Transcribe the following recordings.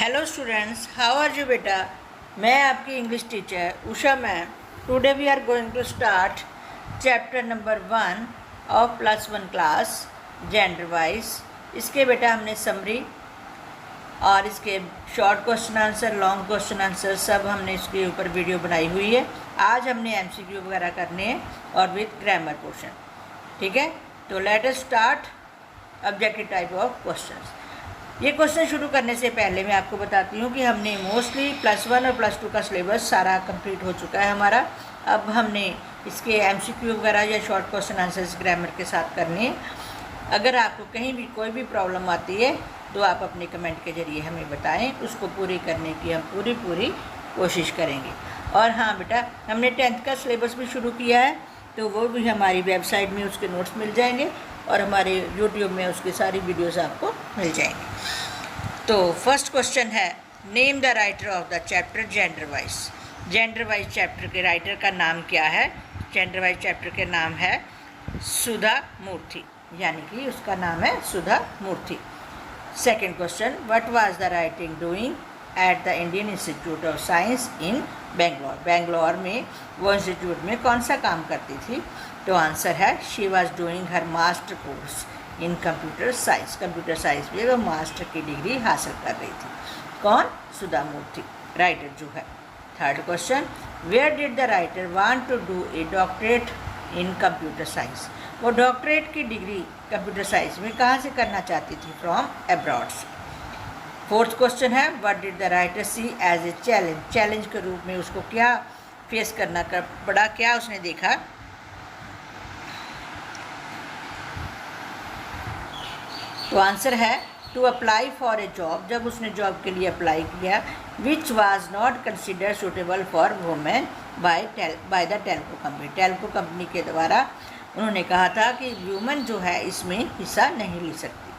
Hello students, how are you बेटा। मैं आपकी English teacher Usha ma'am. Today we are going to start chapter number 1 of +1 class gender wise. इसके बेटा हमने summary और इसके short question answer, long question answer सब हमने इसके ऊपर वीडियो बनाई हुई है। आज हमने MCQ वगैरह करने हैं और विथ ग्रामर पोर्शन। ठीक है, तो let us start objective type of questions. ये क्वेश्चन शुरू करने से पहले मैं आपको बताती हूँ कि हमने मोस्टली +1 और +2 का सिलेबस सारा कंप्लीट हो चुका है हमारा। अब हमने इसके MCQ वगैरह या शॉर्ट क्वेश्चन आंसर्स ग्रामर के साथ करने हैं। अगर आपको कहीं भी कोई भी प्रॉब्लम आती है तो आप अपने कमेंट के ज़रिए हमें बताएं, उसको पूरी करने की हम पूरी कोशिश करेंगे। और हाँ बेटा, हमने 10th का सिलेबस भी शुरू किया है, तो वो भी हमारी वेबसाइट में उसके नोट्स मिल जाएंगे और हमारे YouTube में उसकी सारी वीडियोस आपको मिल जाएंगी। तो फर्स्ट क्वेश्चन है, name the writer of the chapter gender wise. Gender wise chapter के राइटर का नाम क्या है? जेंडर वाइज चैप्टर के नाम है सुधा मूर्ति, यानी कि उसका नाम है Sudha Murthy. Second question, what was the writing doing at the Indian Institute of Science in Bangalore. Bangalore में वो इंस्टीट्यूट में कौन सा काम करती थी? तो आंसर है she was doing her master course in computer science. Computer science में वो मास्टर की डिग्री हासिल कर रही थी। कौन? सुधा मूर्ति, राइटर जो है। Third question, where did the writer want to do a doctorate in computer science. वो डॉक्टरेट की डिग्री कंप्यूटर साइंस में कहाँ से करना चाहती थी? फ्रॉम अब्रॉड से। फोर्थ क्वेश्चन है, what did the writer see as a challenge. Challenge के रूप में उसको क्या फेस करना पड़ा, क्या उसने देखा? तो आंसर है to apply for a job. जब उसने जॉब के लिए अप्लाई किया, which was not consider suitable for women by the Telco company. Telco company के द्वारा उन्होंने कहा था कि वुमेन जो है इसमें हिस्सा नहीं ले सकती।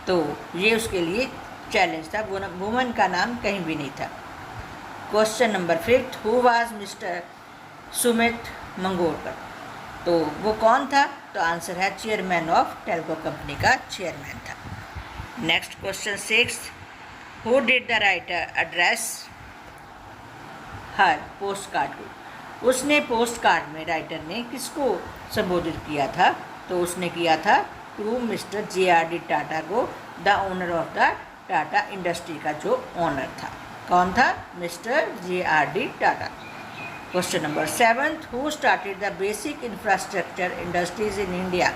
तो ये उसके लिए चैलेंज था। वुमेन का नाम कहीं भी नहीं था। Question number 5, who was mister Sumit Mangorkar. तो वो कौन था? तो आंसर है चेयरमैन ऑफ टेल्को कंपनी का चेयरमैन था। Next question 6, who did the writer address her post card को। उसने पोस्ट कार्ड में राइटर ने किसको संबोधित किया था? तो उसने किया था टू मिस्टर JRD टाटा को, the owner of the Tata industry का जो ओनर था। कौन था? Mister JRD Tata. Question number 7, who started the basic infrastructure industries in India.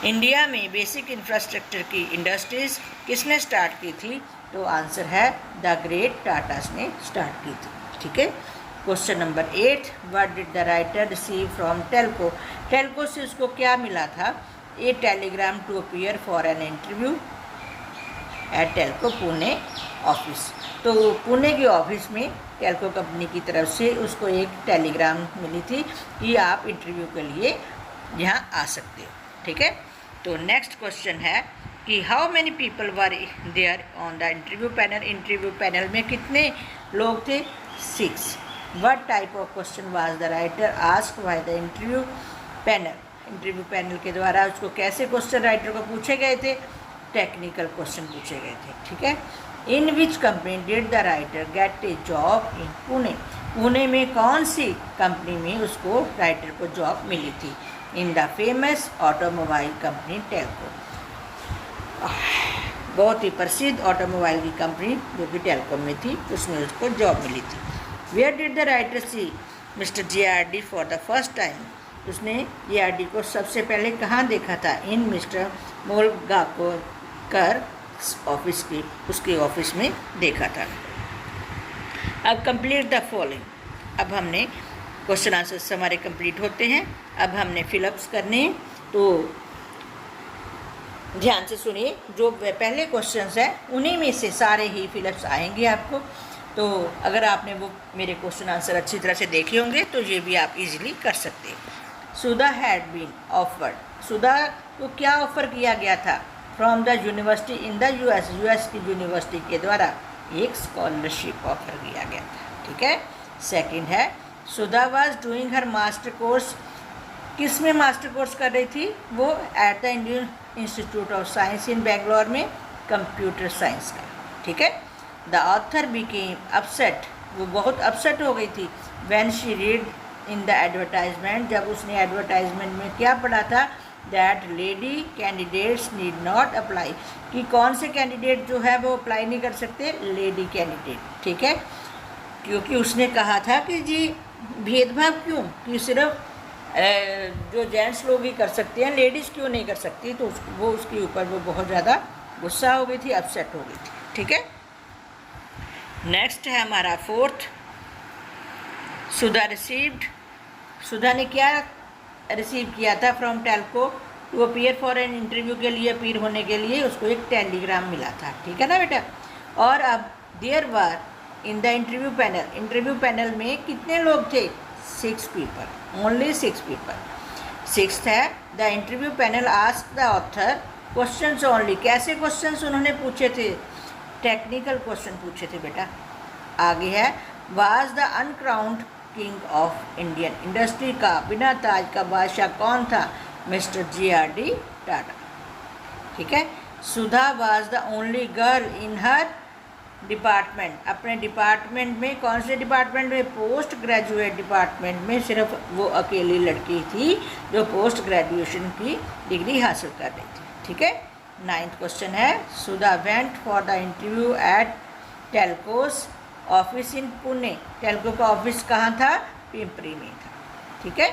India में बेसिक इंफ्रास्ट्रक्चर की इंडस्ट्रीज किसने स्टार्ट की थी? तो आंसर है द ग्रेट टाटास ने स्टार्ट की थी। ठीक है। Question number 8, what did the writer receive from Telco. Telco से उसको क्या मिला था? A telegram to appear for an interview at Telco Pune office. तो पुणे के ऑफिस में टेल्को कंपनी की तरफ से उसको एक टेलीग्राम मिली थी कि आप इंटरव्यू के लिए यहाँ आ सकते हो। ठीक है। तो नेक्स्ट क्वेश्चन है कि how many people were there on the interview panel. Interview panel में कितने लोग थे? 6। What type of question was the writer asked by the interview panel. Interview panel के द्वारा उसको कैसे क्वेश्चन राइटर को पूछे गए थे? टेक्निकल क्वेश्चन पूछे गए थे। ठीक है। In which company did the writer get a job in Pune. Pune में कौन सी कंपनी में उसको राइटर को जॉब मिली थी? In the famous automobile company Telco. बहुत ही प्रसिद्ध ऑटोमोबाइल की कंपनी जो कि टेल्को में थी, उसमें उसको जॉब मिली थी। Where did the writer see mister JRD for the first time. उसने JRD को सबसे पहले कहाँ देखा था? इन मिस्टर मोलगाकर ऑफिस की, उसके ऑफिस में देखा था। अब कंप्लीट द फॉलोइंग। अब हमने क्वेश्चन आंसर्स हमारे कंप्लीट होते हैं। अब हमने फिलअप्स करने हैं, तो ध्यान से सुनिए। जो पहले क्वेश्चंस हैं उन्हीं में से सारे ही फिलअप्स आएंगे आपको। तो अगर आपने वो मेरे क्वेश्चन आंसर अच्छी तरह से देखे होंगे तो ये भी आप इजीली कर सकते हैं। सुधा हैड बीन ऑफर्ड। सुधा को क्या ऑफ़र किया गया था? From the university in the US की यूनिवर्सिटी के द्वारा एक स्कॉलरशिप ऑफर किया गया था। ठीक है। सेकंड है, Sudha was doing her master course. किस में मास्टर कोर्स कर रही थी? वो at the Indian Institute of Science in Bangalore में कंप्यूटर साइंस का। ठीक है। द ऑथर बिकेम अपसेट, वो बहुत अपसेट हो गई थी, when she read in the advertisement, जब उसने एडवर्टाइजमेंट में क्या पढ़ा था, that lady candidates need not apply, कि कौन से कैंडिडेट जो है वो अप्लाई नहीं कर सकते, लेडी कैंडिडेट, ठीक है। क्योंकि उसने कहा था कि जी भेदभाव क्यों, कि सिर्फ जो जेंट्स लोग ही कर सकते हैं, लेडीज़ क्यों नहीं कर सकती, तो वो उसके ऊपर वो बहुत ज़्यादा गुस्सा हो गई थी, अपसेट हो गई थी, ठीक है। नेक्स्ट है हमारा फोर्थ, सुधा रिसीव्ड, सुधा ने क्या रिसीव किया था from Telco to appear for an interview के लिए, अपीयर होने के लिए उसको एक टेलीग्राम मिला था, ठीक है ना बेटा। और अब there were in the interview panel, interview panel में कितने लोग थे, 6 पीपल, ओनली 6 पीपल। सिक्स्थ है, the interview panel ask the author questions only, कैसे क्वेश्चंस उन्होंने पूछे थे, टेक्निकल क्वेश्चन पूछे थे बेटा। आगे है, was the uncrowned king of Indian industry का बिना ताज का बादशाह कौन था, मिस्टर GRD टाटा, ठीक है। Sudha was the only girl in her department, अपने डिपार्टमेंट में, कौन से डिपार्टमेंट में, पोस्ट ग्रेजुएट डिपार्टमेंट में सिर्फ वो अकेली लड़की थी जो पोस्ट ग्रेजुएशन की डिग्री हासिल कर रही थी, ठीक है। 9th क्वेश्चन है, Sudha went for the interview at Telco's office in Pune, Telco का ऑफिस कहाँ था, पिंपरी में था, ठीक है।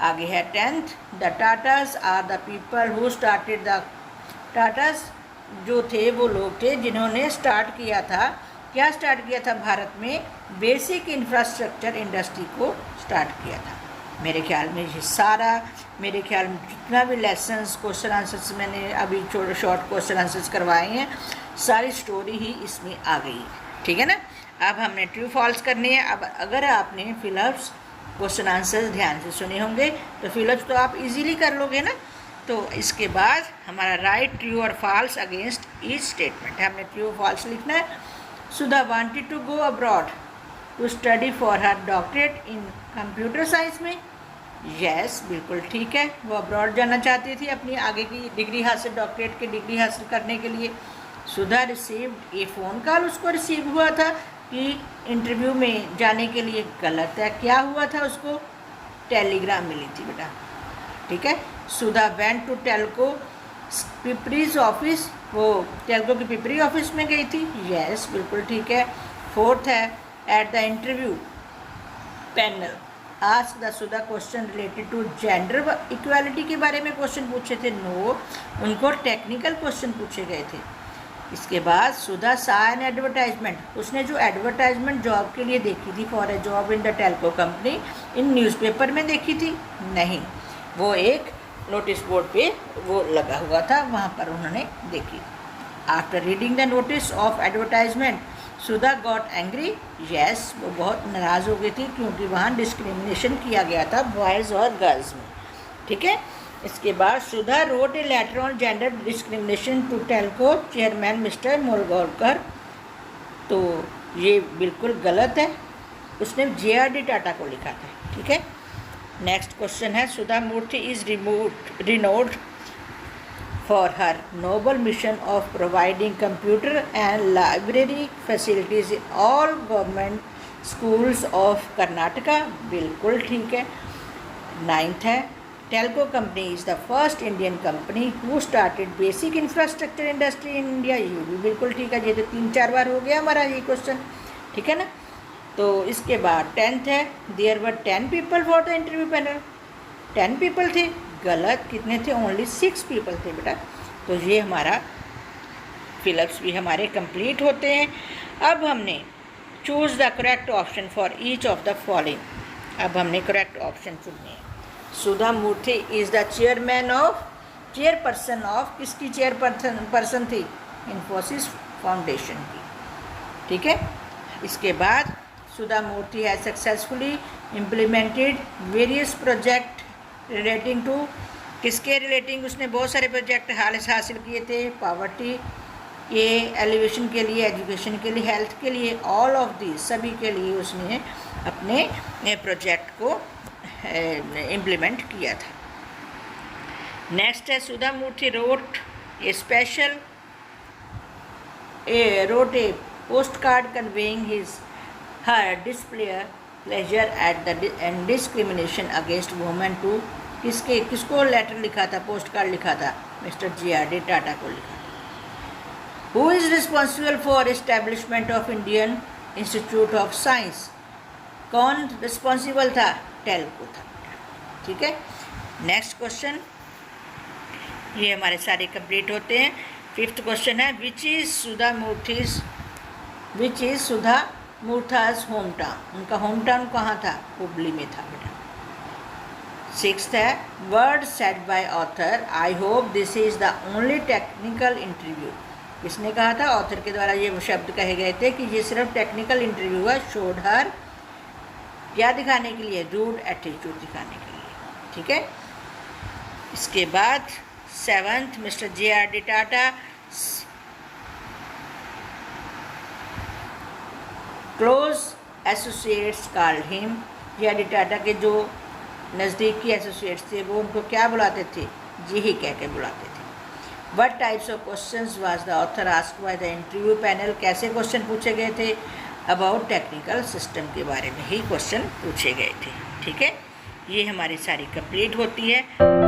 आगे है 10th, the Tatas are the people who started the, Tatas जो थे वो लोग थे जिन्होंने स्टार्ट किया था, क्या स्टार्ट किया था, भारत में बेसिक इंफ्रास्ट्रक्चर इंडस्ट्री को स्टार्ट किया था। मेरे ख्याल में ये सारा, मेरे ख्याल में जितना भी लेसन्स क्वेश्चन आंसर्स मैंने अभी शॉर्ट क्वेश्चन आंसर्स करवाए हैं, सारी स्टोरी ही इसमें आ गई है, ठीक है ना। अब हमने ट्रू फॉल्स करनी है। अब अगर आपने फिलअप्स क्वेश्चन आंसर्स ध्यान से सुने होंगे तो फिलअप्स तो आप इजीली कर लोगे ना। तो इसके बाद हमारा राइट ट्रू और फॉल्स अगेंस्ट ईच स्टेटमेंट है, हमने ट्रू फॉल्स लिखना है। Sudha wanted to go abroad to study for her doctorate in computer science में, यस बिल्कुल ठीक है, वो अब्रॉड जाना चाहती थी अपनी आगे की डिग्री हासिल, डॉक्टरेट की डिग्री हासिल करने के लिए। सुधा रिसीव्ड ए फ़ोन कॉल, उसको रिसीव हुआ था कि इंटरव्यू में जाने के लिए, गलत है, क्या हुआ था, उसको टेलीग्राम मिली थी बेटा, ठीक है। Sudha went to Telco पिपरीज office, वो टेल्को की पिपरी ऑफिस में गई थी, यस बिल्कुल ठीक है। 4th है, at the interview panel ask the Sudha question related to gender equality के बारे में क्वेश्चन पूछे थे, नो, उनको टेक्निकल क्वेश्चन पूछे गए थे। इसके बाद सुधा सा एन एडवर्टाइजमेंट, उसने जो एडवर्टाइजमेंट जॉब के लिए देखी थी, for a job in the Telco company, in newspaper में देखी थी, नहीं, वो एक नोटिस बोर्ड पे वो लगा हुआ था, वहाँ पर उन्होंने देखी। After reading the notice of advertisement Sudha got angry, yes, वो बहुत नाराज़ हो गई थी क्योंकि वहाँ डिस्क्रिमिनेशन किया गया था बॉयज़ और गर्ल्स में, ठीक है। इसके बाद Sudha wrote a letter on gender discrimination to Telco chairman mister Murgodkar, तो ये बिल्कुल गलत है, उसने JRD टाटा को लिखा था, ठीक है। नेक्स्ट क्वेश्चन है, Sudha Murthy is renowned for her noble mission of providing computer and library facilities in all government schools of Karnataka, बिल्कुल ठीक है। 9th है, Telco company is the first Indian company who started basic infrastructure industry in India, ये भी बिल्कुल ठीक है, ये तो 3-4 बार हो गया हमारा ये क्वेश्चन, ठीक है ना। तो इसके बाद 10th है, there were 10 people for the interview panel, 10 people थे, गलत, कितने थे, ओनली 6 पीपल थे बेटा। तो ये हमारा फिलअप्स भी हमारे कंप्लीट होते हैं। अब हमने choose the correct option for each of the following, अब हमने करेक्ट ऑप्शन चुनने हैं। Sudha Murthy is the chairperson of, किसकी चेयरपर्सन थी, इन्फोसिस फाउंडेशन की, ठीक है। इसके बाद Sudha Murthy has successfully implemented various project relating to, किसके रिलेटिंग, उसने बहुत सारे प्रोजेक्ट हासिल किए थे, पावर्टी के एलिवेशन के लिए, एजुकेशन के लिए, हेल्थ के लिए, ऑल ऑफ दिस, सभी के लिए उसने अपने प्रोजेक्ट को इम्प्लीमेंट किया था। नेक्स्ट है, Sudha Murthy wrote a post card conveying her displeasure at the and discrimination against women to किसको लेटर लिखा था, पोस्ट कार्ड लिखा था? Mister G.R.D. टाटा को लिखा था। Who is responsible for establishment of Indian Institute of science? कौन रिस्पॉन्सिबल था? टेल्को था। ठीक है, नेक्स्ट क्वेश्चन, ये हमारे सारे कंप्लीट होते हैं। फिफ्थ क्वेश्चन है विच इज़ सुधा मूर्था's होम टाउन? उनका होम टाउन कहाँ था? हुबली में था बेटा। सिक्स्थ है word said by author I hope this is the only technical interview. किसने कहा था? ऑथर के द्वारा ये शब्द कहे गए थे कि ये सिर्फ टेक्निकल इंटरव्यू है। शोड हर क्या दिखाने के लिए? रूड एटीट्यूड दिखाने के लिए। ठीक है, इसके बाद seventh mister G.R.D. Tata close associates called him. G.R.D. Tata के जो नज़दीकी एसोसिएट्स थे वो उनको क्या बुलाते थे? जी ही कह के बुलाते थे। What types of questions was the author asked by the interview panel? कैसे क्वेश्चन पूछे गए थे? अबाउट टेक्निकल सिस्टम के बारे में ही क्वेश्चन पूछे गए थे। ठीक है, ये हमारी सारी कंप्लीट होती है।